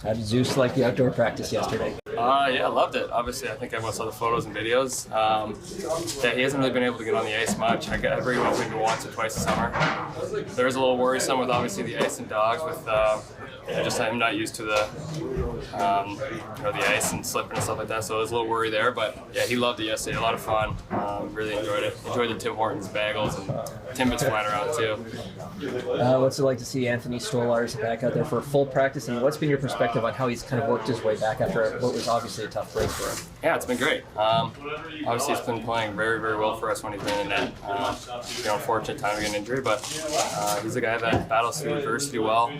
How did Zeus like the outdoor practice yesterday? Yeah, I loved it. Obviously, I think everyone saw the photos and videos. Yeah, he hasn't really been able to get on the ice much. I bring him up maybe once or twice a summer. There is a little worrisome with obviously the ice and dogs with just I'm not used to the the ice and slipping and stuff like that. So there's a little worry there. But yeah, he loved it yesterday. A lot of fun. Really enjoyed it. Enjoyed the Tim Hortons bagels and Timbits flying around too. What's it like to see Anthony Stolarz back out there for a full practice, and what's been your perspective on how he's kind of worked his way back after what was obviously a tough break for him? Yeah, it's been great. Obviously, he's been playing very, very well for us when he's been in net. Unfortunate time to get an injury, but he's a guy that battles through adversity well,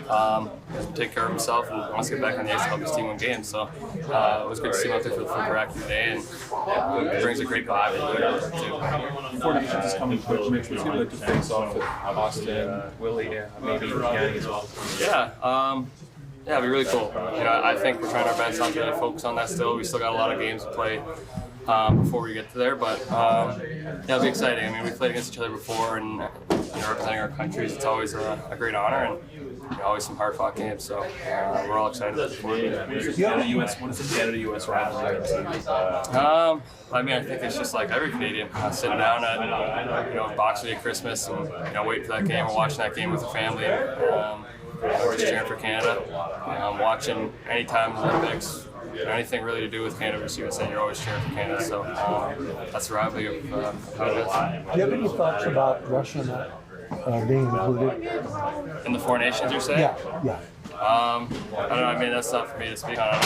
take care of himself, and wants to get back on the ice and help his team win games. So it was good to see him out there for the full practice today, and he brings a great vibe too. Four Nations is coming quick, Mitch. What's going to face off with Austin, Willie, maybe Yanni as well? Yeah, it'd be really cool. I think we're trying our best not to really focus on that still. We still got a lot of games to play before we get to there, but it'll be exciting. I mean, we've played against each other before, and representing our countries, it's always a great honor, and always some hard-fought games. So we're all excited about the What is the Canada-US rivalry? I mean, I think it's just like every Canadian sitting down at Boxing Day, Christmas, and waiting for that game or watching that game with the family. We're just cheering for Canada. Watching anytime the Olympics, anything really to do with Canada versus USA, you're always cheering for Canada. So that's the rivalry of how it is. Do you have any thoughts about Russia not being included? In the Four Nations, you're saying? Yeah. I don't know. I mean, that's not for me to speak on.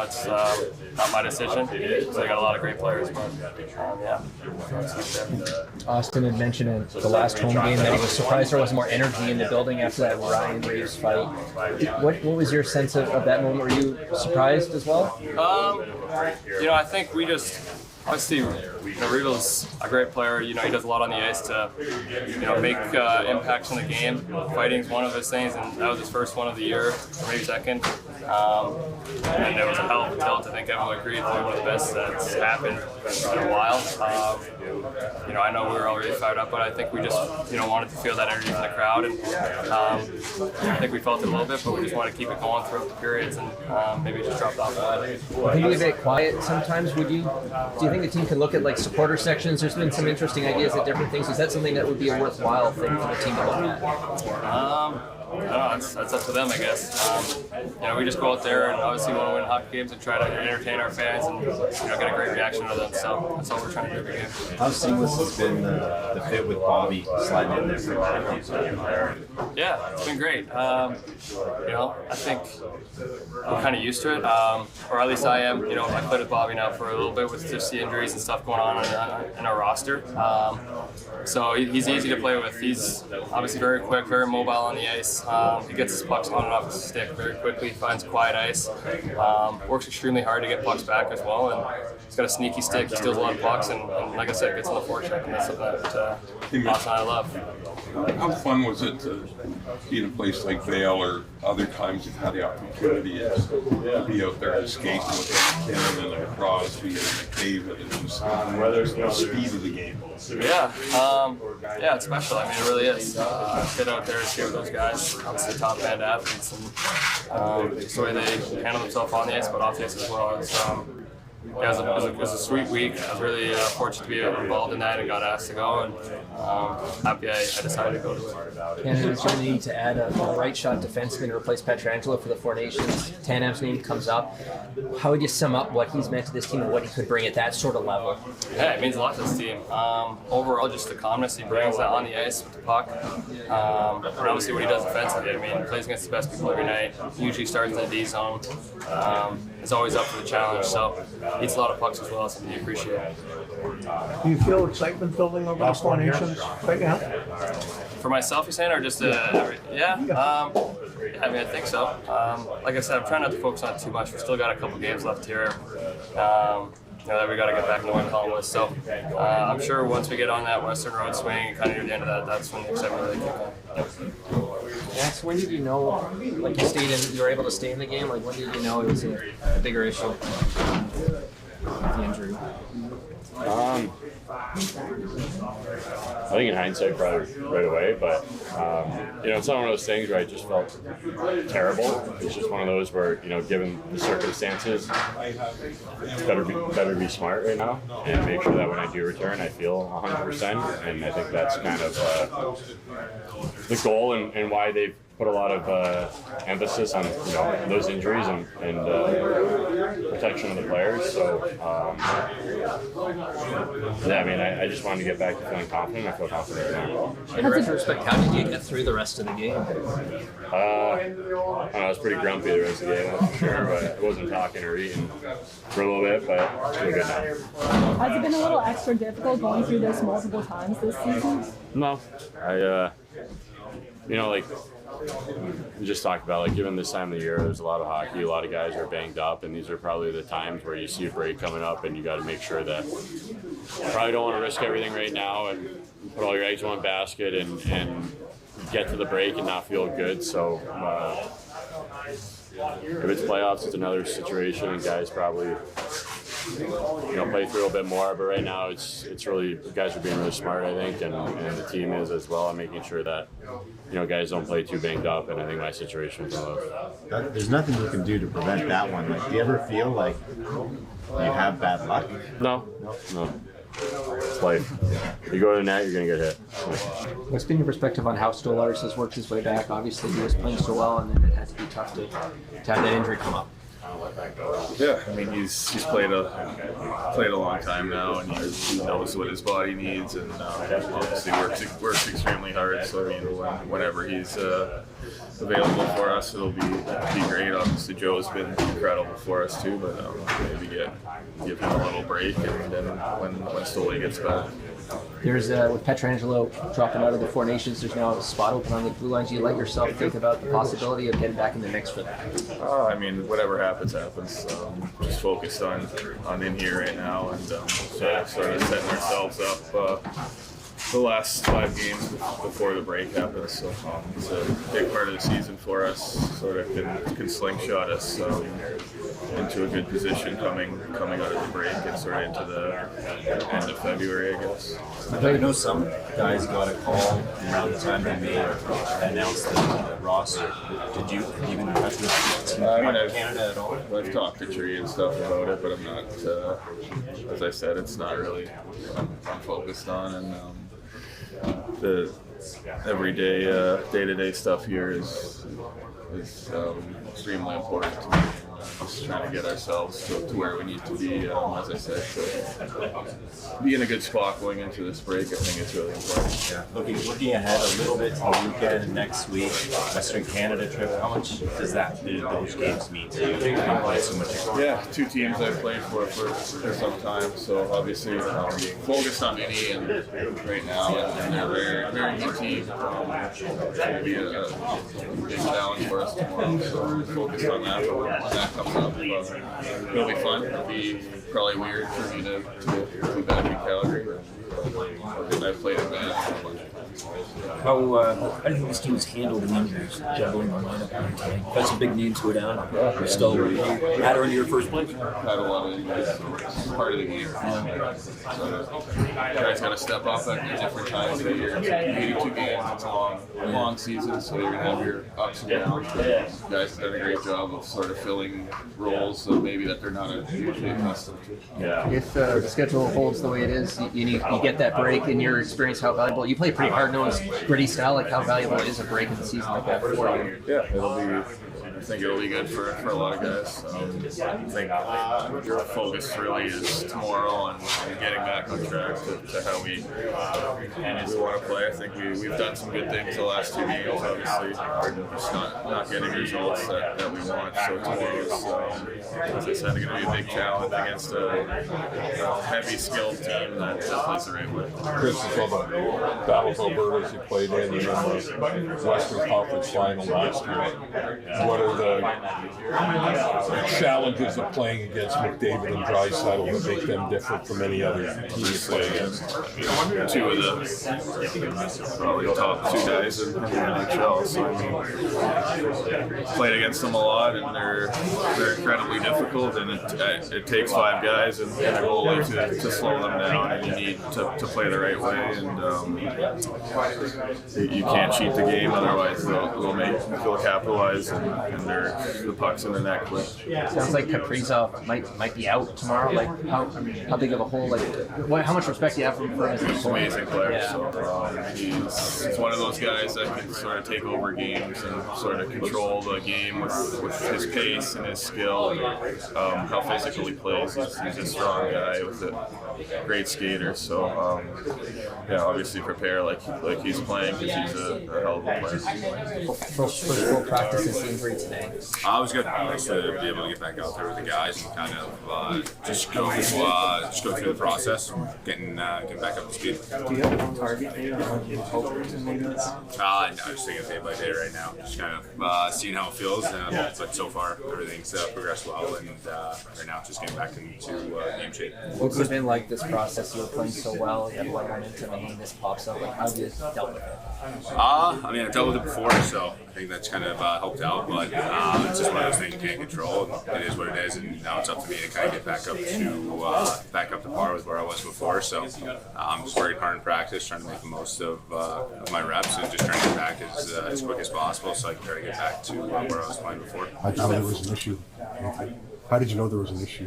It's not my decision. So they got a lot of great players, but yeah. Austin had mentioned in the last home game that he was surprised there was more energy in the building after that Ryan Reeves fight. What was your sense of that moment? Were you surprised as well? I think we just obviously Reeves a great player. He does a lot on the ice to make impacts on the game. Fighting is one of his things, and that was his first one of the year, or maybe second. And it was a hell of a tilt. I think everyone agreed probably one of the best that's happened in a while. I know we were already fired up, but I think we just wanted to feel that energy from the crowd, and I think we felt it a little bit, but we just wanted to keep it going throughout the periods, and maybe just dropped off a little bit. Can you be a bit quiet sometimes? Do you think the team can look at like supporter sections? There's been some interesting ideas at different things. Is that something that would be a worthwhile thing for the team to look at? I don't know, that's up to them, I guess. We just go out there and obviously want to win hockey games and try to entertain our fans and get a great reaction out of them. So that's all we're trying to do every game. How seamless has been the fit with Bobby sliding in there for that? Yeah, it's been great. I think we're kind of used to it, or at least I am. I played with Bobby now for a little bit with just the injuries and stuff going on in our roster. So he's easy to play with. He's obviously very quick, very mobile on the ice. He gets his pucks on and off his stick very quickly, finds quiet ice, works extremely hard to get pucks back as well, and he's got a sneaky stick. He steals a lot of pucks, and like I said, gets on the forecheck, and that's something that Austin and I love. How fun was it to be in a place like Vail, or other times you've had the opportunity to be out there and skating with McKinnon and Crosby and McDavid, and just the speed of the game? Yeah, it's special. I mean, it really is. Get out there and skate with those guys. Obviously, top band athletes, and just the way they handle themselves on the ice, but off the ice as well. It was a sweet week. I was really fortunate to be involved in that and got asked to go, and happy I decided to go to it. Canada's going to need to add a right shot defenseman to replace Pacioretty for the Four Nations. Tanev's name comes up. How would you sum up what he's meant to this team and what he could bring at that sort of level? Yeah, it means a lot to this team. Overall, just the calmness he brings on the ice with the puck. And obviously what he does defensively. I mean, he plays against the best people every night. Usually starts in the D zone. Is always up for the challenge. So eats a lot of pucks as well, something you appreciate. Do you feel excitement building over the Four Nations right now? For myself, you're saying, or just yeah? I mean, I think so. Like I said, I'm trying not to focus on it too much. We've still got a couple games left here. That we got to get back in the win column with. So I'm sure once we get on that Western Road swing and kind of near the end of that, that's when the excitement really kicks in. Max, when did you know, like you were able to stay in the game? Like when did you know it was a bigger issue? the injury? I think in hindsight, probably right away, but it's not one of those things where I just felt terrible. It's just one of those where, given the circumstances, better be smart right now and make sure that when I do return, I feel 100%. And I think that's kind of the goal and why they've put a lot of emphasis on those injuries and protection of the players. So I just wanted to get back to feeling confident. I feel confident now. In retrospect, how did you get through the rest of the game? I was pretty grumpy the rest of the game, that's for sure, but I wasn't talking or eating for a little bit, but it's really good now. Has it been a little extra difficult going through this multiple times this season? No. We just talked about, given this time of the year, there's a lot of hockey, a lot of guys are banged up, and these are probably the times where you see a break coming up and you got to make sure that you probably don't want to risk everything right now and put all your eggs in one basket and get to the break and not feel good. So if it's playoffs, it's another situation, and guys probably play through a little bit more. But right now, it's really, guys are being really smart, I think, and the team is as well, and making sure that guys don't play too banged up. And I think my situation is one of those. There's nothing you can do to prevent that one. Do you ever feel like you have bad luck? No. It's life. You go to the net, you're going to get hit. What's been your perspective on how Stolarz has worked his way back? Obviously, he was playing so well, and then it had to be tough to have that injury come up. Yeah, I mean he's played a long time now, and he knows what his body needs, and obviously works extremely hard. So whenever he's available for us, it'll be great. Obviously Joe's been incredible for us too, but maybe give him a little break, and then when Stoli gets back. There's with Pietrangelo dropping out of the Four Nations, there's now a spot open on the blue lines. Do you let yourself think about the possibility of getting back in the mix for that? Whatever happens. Just focused on in here right now, and sort of setting ourselves up the last 5 games before the break happens. So it's a big part of the season for us. Sort of can slingshot us into a good position coming out of the break and sort of into the end of February, I guess. I know some guys got a call around the time they announced the roster. Did you even touch with Canada at all? I've talked to Tree and stuff about it, but I'm not. As I said, it's not really what I'm focused on, and the everyday, day-to-day stuff here is extremely important to me. Just trying to get ourselves to where we need to be, as I said, to be in a good spot going into this break. I think it's really important. Yeah. Looking ahead a little bit to the weekend next week, Western Canada trip, how much do those games mean to you? You play so much. Yeah, 2 teams I've played for some time, so obviously focused on Mini and right now, and they're a very, very good team. It's going to be a big challenge for us tomorrow, so focused on that. But when that comes up, it'll be fun. It'll be probably weird for me to be back in Calgary. I've played in band a bunch of times. How do you think this team has handled the injuries, juggling the lineup and everything? That's a big names go down. You're still had her into your first place. Had a lot of injuries. It's part of the game. So, guys got to step up at different times of the year. 82 games. It's a long season, so you're gonna have your ups and downs. Guys have done a great job of sort of filling roles, so maybe that they're not usually accustomed to. Yeah. If the schedule holds the way it is, you get that break. In your experience, how valuable? You play pretty hard-nosed, gritty style. Like how valuable is a break in the season like that for you? Yeah, I think it'll be good for a lot of guys. I think your focus really is tomorrow and getting back on track to how we want to play. I think we've done some good things the last 2 games. Obviously, we're just not getting results that we want. So tomorrow's, as I said, going to be a big challenge against a heavy, skilled team that plays the right way. Chris is on the Battle of Alberta as you played in, and then the Western Conference final last year. the challenges of playing against McDavid and Draisaitl that make them different from any other team you play against? Two of the probably top two guys in the NHL. So I mean, played against them a lot, and they're incredibly difficult. And it takes five guys and a goalie to slow them down, and you need to play the right way. And you can't cheat the game, otherwise they'll capitalize, and the puck's in the net quick. Sounds like Kaprizov might be out tomorrow. Like how big of a hole? Like how much respect do you have for him as He's an amazing player. Yeah. So he's one of those guys that can sort of take over games and sort of control the game with his pace and his skill and how physical he plays. He's a strong guy with a great skater. So obviously prepare like he's playing because he's a hell of a player. First full practice since the injury today. It was good. Nice to be able to get back out there with the guys and kind of just go through the process, getting back up to speed. Do you have a target maybe that you hope to maybe? No, I'm just taking it day by day right now. Just kind of seeing how it feels. But so far, everything's progressed well, and right now just getting back into game shape. What's it been like this process? You were playing so well, you have a lot of momentum, and then this pops up. Like, how have you dealt with it? I mean, I've dealt with it before, so I think that's kind of helped out. But it's just one of those things you can't control. It is what it is, and now it's up to me to kind of get back up to par with where I was before. So I'm just working hard in practice, trying to make the most of my reps, and just trying to get back as quick as possible, so I can try to get back to where I was playing before. I thought there was an issue. How did you know there was an issue?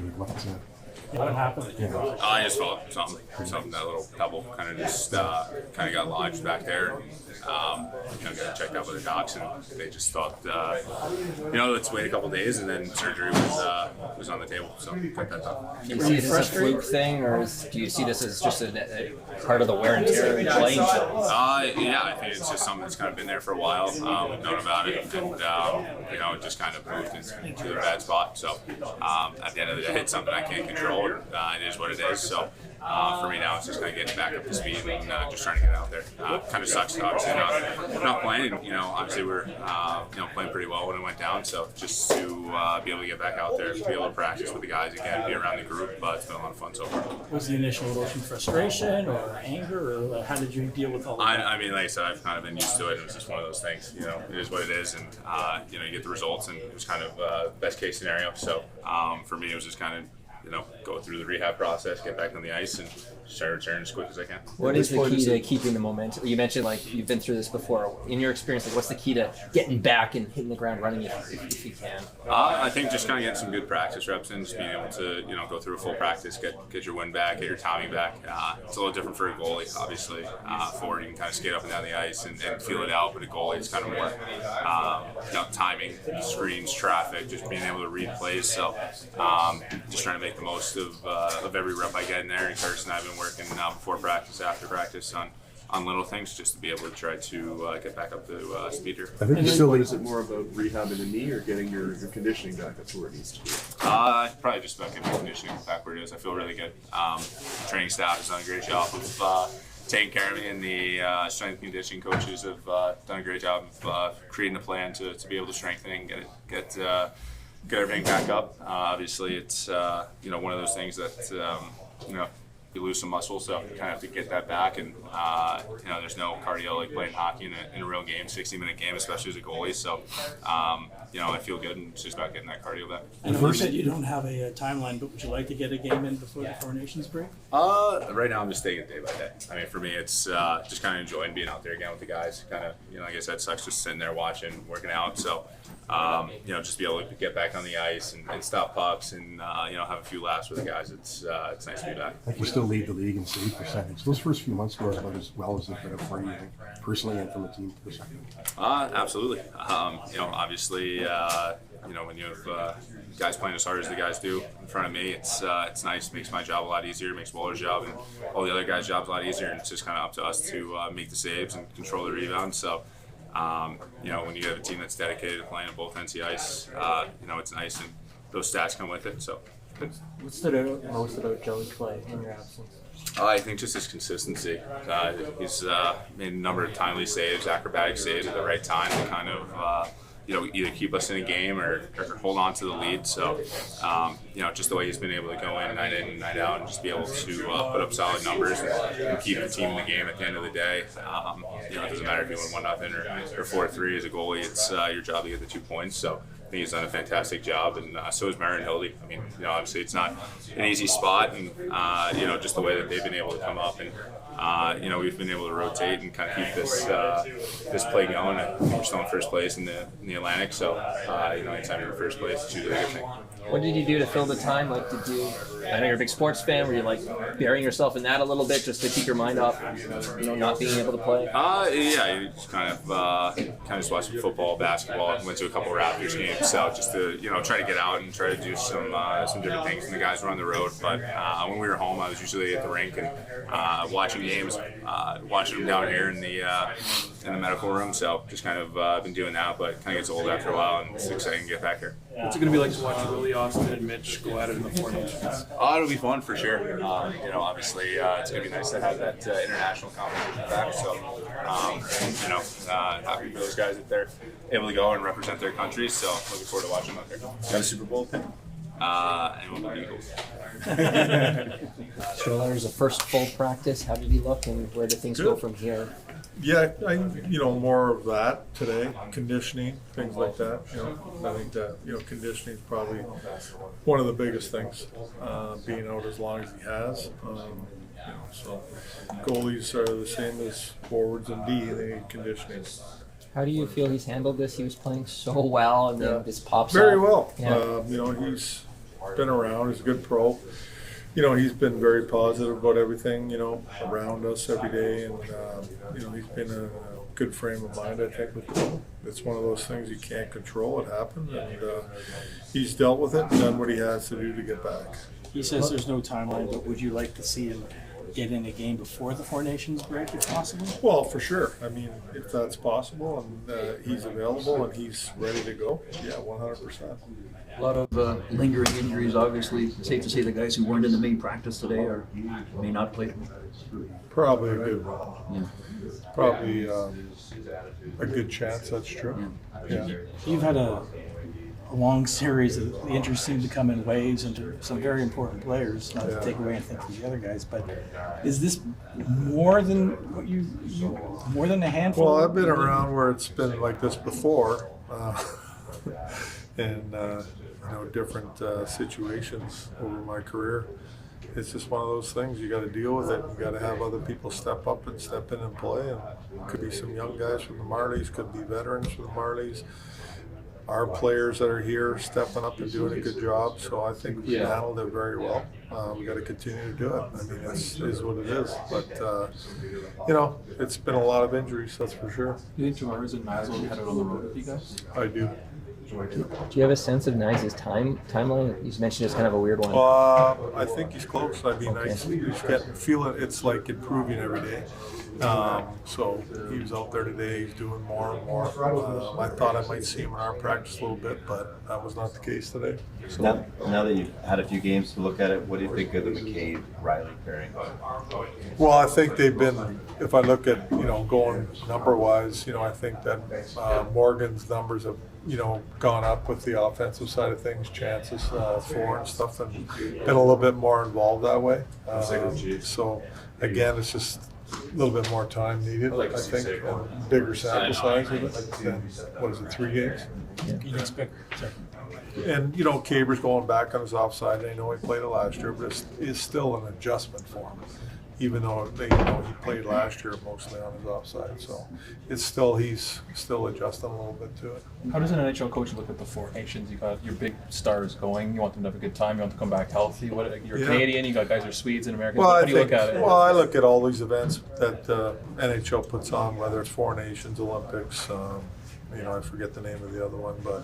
What happened? I just felt something that little pebble kind of just kind of got lodged back there. Got checked out by the docs, and they just thought, let's wait a couple days, and then surgery was on the table. So got that done. Do you see it as a fluke thing, or do you see this as just a part of the wear and tear of playing? Yeah, I think it's just something that's kind of been there for a while. We've known about it, and it just kind of moved into a bad spot. So at the end of the day, it's something I can't control. It is what it is. So for me now, it's just kind of getting back up to speed and just trying to get out there. Kind of sucks, obviously, not playing. Obviously we're playing pretty well when it went down. So just to be able to get back out there, be able to practice with the guys again, be around the group, it's been a lot of fun so far. Was the initial emotion frustration or anger, or how did you deal with all of that? I mean, like I said, I've kind of been used to it. It was just one of those things. It is what it is, and you get the results, and it was kind of best case scenario. So for me, it was just kind of go through the rehab process, get back on the ice, and just try to return as quick as I can. What is the key to keeping the momentum? You mentioned you've been through this before. In your experience, what's the key to getting back and hitting the ground running if you can? I think just kind of getting some good practice reps in, just being able to go through a full practice, get your wind back, get your timing back. It's a little different for a goalie, obviously. Forward, you can kind of skate up and down the ice and feel it out, but a goalie, it's kind of more timing, screens, traffic, just being able to read plays. So just trying to make the most of every rep I get in there. And Kirsten and I have been working before practice, after practice on little things, just to be able to try to get back up to speed here. I think is it more about rehabbing the knee or getting your conditioning back up to where it needs to be? Probably just about getting my conditioning back where it is. I feel really good. Training staff has done a great job of taking care of me, and the strength and conditioning coaches have done a great job of creating a plan to be able to strengthen and get everything back up. Obviously, it's one of those things that you lose some muscle, so you kind of have to get that back. And there's no cardio like playing hockey in a real game, 60-minute game, especially as a goalie. So I feel good, and it's just about getting that cardio back. And you said you don't have a timeline, but would you like to get a game in before the Four Nations break? Right now I'm just taking it day by day. I mean, for me, it's just kind of enjoying being out there again with the guys. Kind of, like I said, sucks just sitting there watching, working out. So just be able to get back on the ice and stop pucks and have a few laughs with the guys. It's nice to be back. I think you still lead the league in save percentage. Those first few months were about as well as they could have for you, personally and from a team perspective. Absolutely. Obviously, when you have guys playing as hard as the guys do in front of me, it's nice. It makes my job a lot easier. It makes Stolar's job and all the other guys' jobs a lot easier. And it's just kind of up to us to make the saves and control the rebound. So, when you have a team that's dedicated to playing on both ends of the ice, it's nice, and those stats come with it. So, what stood out most about Joe's play in your absence? I think just his consistency. He's made a number of timely saves, acrobatic saves at the right time to kind of, either keep us in a game or hold on to the lead. So, just the way he's been able to go in, night out, and just be able to put up solid numbers and keep the team in the game at the end of the day. It doesn't matter if you win 1-0 or 4-3 as a goalie. It's your job to get the 2 points. So I think he's done a fantastic job, and so is Maren Hildy. I mean, obviously it's not an easy spot, and just the way that they've been able to come up, and we've been able to rotate and kind of keep this play going. We're still in first place in the Atlantic, so anytime you're in first place, it's usually a good thing. What did you do to fill the time? Like, I know you're a big sports fan. Were you like burying yourself in that a little bit just to keep your mind off, not being able to play? Yeah, you just kind of just watched some football, basketball, and went to a couple of Raptors games. So just to try to get out and try to do some different things. And the guys were on the road, but when we were home, I was usually at the rink and watching games, watching them down here in the medical room. So just kind of been doing that, but kind of gets old after a while, and it's exciting to get back here. What's it going to be like to watch Willie, Austin, and Mitch go at it in the Four Nations? It'll be fun for sure. Obviously, it's going to be nice to have that international competition back. So, happy for those guys that they're able to go and represent their countries. So, looking forward to watching them out there. Got a Super Bowl pick? Anyone but Eagles. Stolarz, the first full practice. How did he look, and where do things go from here? Yeah, more of that today, conditioning, things like that. I think that conditioning is probably one of the biggest things. Being out as long as he has, so goalies are the same as forwards and D. They need conditioning. How do you feel he's handled this? He was playing so well, and then this pops very up. well. Yeah. He's been around. He's a good pro. He's been very positive about everything, around us every day, and he's been in a good frame of mind, I think, with him. It's one of those things you can't control. It happened, and he's dealt with it and done what he has to do to get back. He says there's no timeline, but would you like to see him get in a game before the Four Nations break, if possible? Well, for sure. I mean, if that's possible and he's available and he's ready to go, yeah, 100%. A lot of lingering injuries, obviously. It's safe to say the guys who weren't in the main practice today may not play. Probably a good one. Yeah. Probably a good chance that's true. Yeah. You've had a long series of the injuries seem to come in waves into some very important players, not to take away anything from the other guys, but is this more than what more than a handful? Well, I've been around where it's been like this before. And different situations over my career. It's just one of those things. You got to deal with it. You got to have other people step up and step in and play. And it could be some young guys from the Marlies, could be veterans from the Marlies. Our players that are here stepping up and doing a good job. So I think we handled it very well. We got to continue to do it. I mean, it is what it is. But it's been a lot of injuries, that's for sure. Do you think Jamar and Maslow headed on the road with you guys? I do. Do you have a sense of Nice's timeline? You mentioned it's kind of a weird one. I think he's close. I mean, he's feeling it's like improving every day. So he was out there today. He's doing more and more. I thought I might see him in our practice a little bit, but that was not the case today. So now that you've had a few games to look at it, what do you think of the McCabe-Riley pairing? Well, I think they've been. If I look at going number-wise, I think that Morgan's numbers have gone up with the offensive side of things, chances for and stuff, and been a little bit more involved that way. So again, it's just a little bit more time needed, I think, and bigger sample size of it than, 3 games? You'd expect. And, Caber's going back on his offside. I know he played it last year, but it's still an adjustment for him, even though he played last year mostly on his offside. So he's still adjusting a little bit to it. How does an NHL coach look at the Four Nations? You got your big stars going. You want them to have a good time. You want them to come back healthy. You're Canadian. You got guys who are Swedes and Americans. Well, How do you look at it? Well, I look at all these events that NHL puts on, whether it's Four Nations, Olympics. I forget the name of the other one, but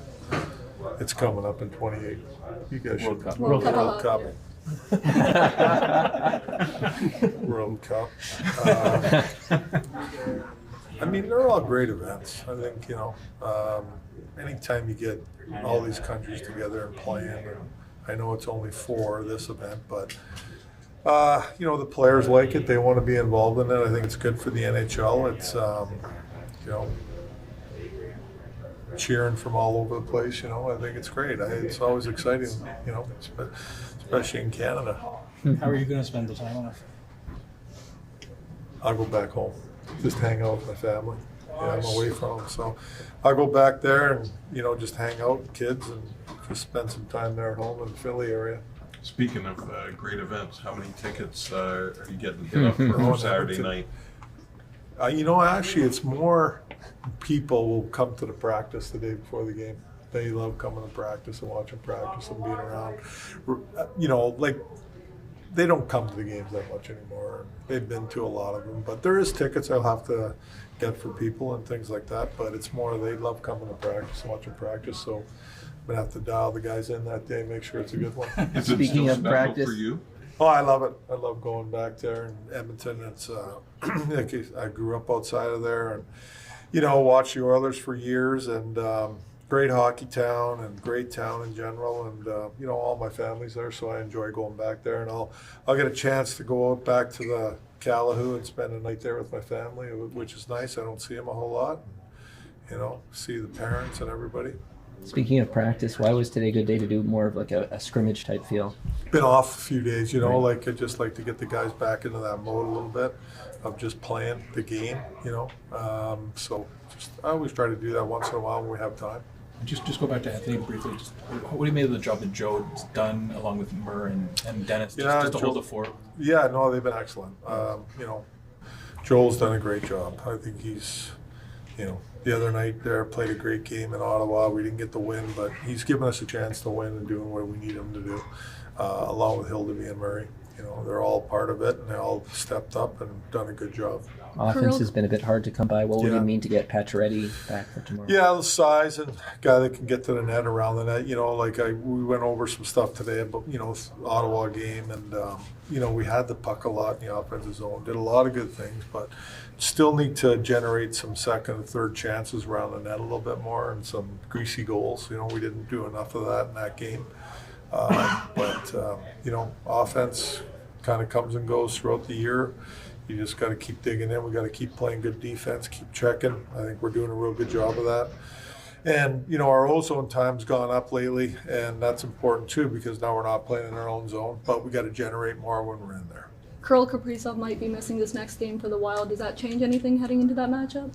it's coming up in 28. You guys should. World Cup. World Cup. I mean, they're all great events. I think, anytime you get all these countries together and playing, and I know it's only 4 this event, but, the players like it. They want to be involved in it. I think it's good for the NHL. It's, cheering from all over the place. You know, I think it's great. It's always exciting. You know, especially in Canada. How are you going to spend the time off? I'll go back home, just hang out with my family. Yeah, I'm away from them, so I'll go back there and just hang out with kids and just spend some time there at home in the Philly area. Speaking of great events, how many tickets are you getting to get up for Saturday night? Actually, it's more people will come to the practice the day before the game. They love coming to practice and watching practice and being around. Like they don't come to the games that much anymore. They've been to a lot of them, but there is tickets I'll have to get for people and things like that. But it's more they love coming to practice and watching practice. So I'm gonna have to dial the guys in that day, make sure it's a good one. Is it Speaking still of special practice, for you? Oh, I love it. I love going back there in Edmonton. It's I grew up outside of there and watched the Oilers for years and great hockey town and great town in general and all my family's there, so I enjoy going back there and I'll get a chance to go out back to the Calahoo and spend a night there with my family, which is nice. I don't see them a whole lot. See the parents and everybody. speaking of practice, why was today a good day to do more of like a scrimmage type feel? Been off a few days, like I just like to get the guys back into that mode a little bit of just playing the game, so I always try to do that once in a while when we have time. Just go back to Anthony briefly. What do you make of the job that Joe's done along with Murr and Dennis just to hold the fort? Yeah, no, they've been excellent. Joel's done a great job. I think he's, the other night there played a great game in Ottawa. We didn't get the win, but he's given us a chance to win and doing what we need him to do, along with Hildeby and Murray. They're all part of it, and they all stepped up and done a good job. Offense has been a bit hard to come by. What would it mean to get Pacioretty back for tomorrow? Yeah, the size and guy that can get to the net, around the net. We went over some stuff today about Ottawa game, and we had the puck a lot in the offensive zone. Did a lot of good things, but still need to generate some second and third chances around the net a little bit more and some greasy goals. We didn't do enough of that in that game. Offense kind of comes and goes throughout the year. You just got to keep digging in. We got to keep playing good defense, keep checking. I think we're doing a real good job of that. And, our ozone time's gone up lately, and that's important too because now we're not playing in our own zone, but we got to generate more when we're in there. Kirill Kaprizov might be missing this next game for the Wild. Does that change anything heading into that matchup?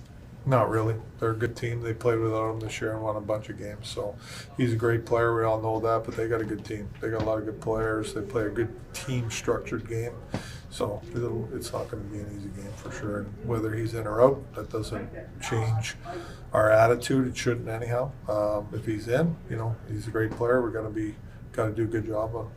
Not really. They're a good team. They played without him this year and won a bunch of games. So he's a great player. We all know that, but they got a good team. They got a lot of good players. They play a good team-structured game. So it's not going to be an easy game for sure. And whether he's in or out, that doesn't change our attitude. It shouldn't anyhow. If he's in, he's a great player. We're got to do a good job on him.